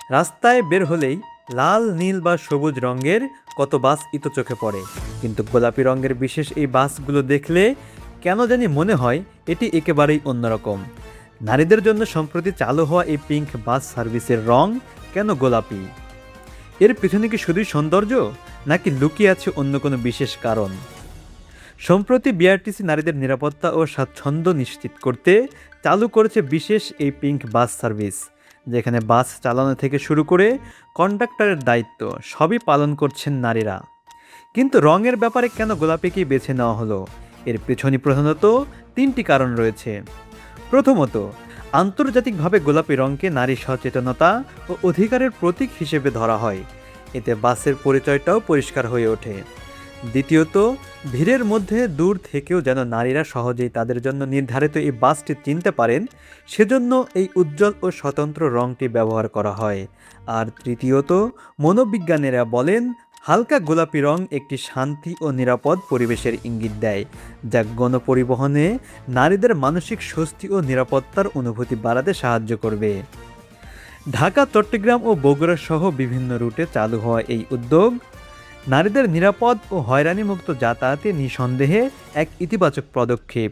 রাস্তায় বের হলেই লাল, নীল বা সবুজ রঙের কত বাস চোখে পড়ে, কিন্তু গোলাপি রঙের বিশেষ এই বাসগুলো দেখলে কেন জানি মনে হয় এটি একেবারেই অন্যরকম। নারীদের জন্য সম্প্রতি চালু হওয়া এই পিঙ্ক বাস সার্ভিসের রং কেন গোলাপি? এর পিছনে কি শুধুই সৌন্দর্য, নাকি লুকিয়ে আছে অন্য কোনো বিশেষ কারণ? সম্প্রতি বিআরটিসি নারীদের নিরাপত্তা ও স্বাচ্ছন্দ্য নিশ্চিত করতে চালু করেছে বিশেষ এই পিঙ্ক বাস সার্ভিস, যেখানে বাস চালানো থেকে শুরু করে কন্ডাক্টরের দায়িত্ব সবই পালন করছেন নারীরা। কিন্তু রঙের ব্যাপারে কেন গোলাপিকেই বেছে নেওয়া হলো? এর পেছনে প্রধানত তিনটি কারণ রয়েছে। প্রথমত, আন্তর্জাতিকভাবে গোলাপি রঙকে নারী সচেতনতা ও অধিকারের প্রতীক হিসেবে ধরা হয়। এতে বাসের পরিচয়টাও পরিষ্কার হয়ে ওঠে। দ্বিতীয়ত, ভিড়ের মধ্যে দূর থেকেও যেন নারীরা সহজেই তাদের জন্য নির্ধারিত এই বাসটি চিনতে পারেন, সেজন্য এই উজ্জ্বল ও স্বতন্ত্র রঙটি ব্যবহার করা হয়। আর তৃতীয়ত, মনোবিজ্ঞানীরা বলেন হালকা গোলাপি রং একটি শান্তি ও নিরাপদ পরিবেশের ইঙ্গিত দেয়, যা গণপরিবহনে নারীদের মানসিক স্বস্তি ও নিরাপত্তার অনুভূতি বাড়াতে সাহায্য করবে। ঢাকা, চট্টগ্রাম ও বগুড়া সহ বিভিন্ন রুটে চালু হওয়া এই উদ্যোগ নারীদের নিরাপদ ও হয়রানিমুক্ত যাতায়াতে নিঃসন্দেহে এক ইতিবাচক পদক্ষেপ।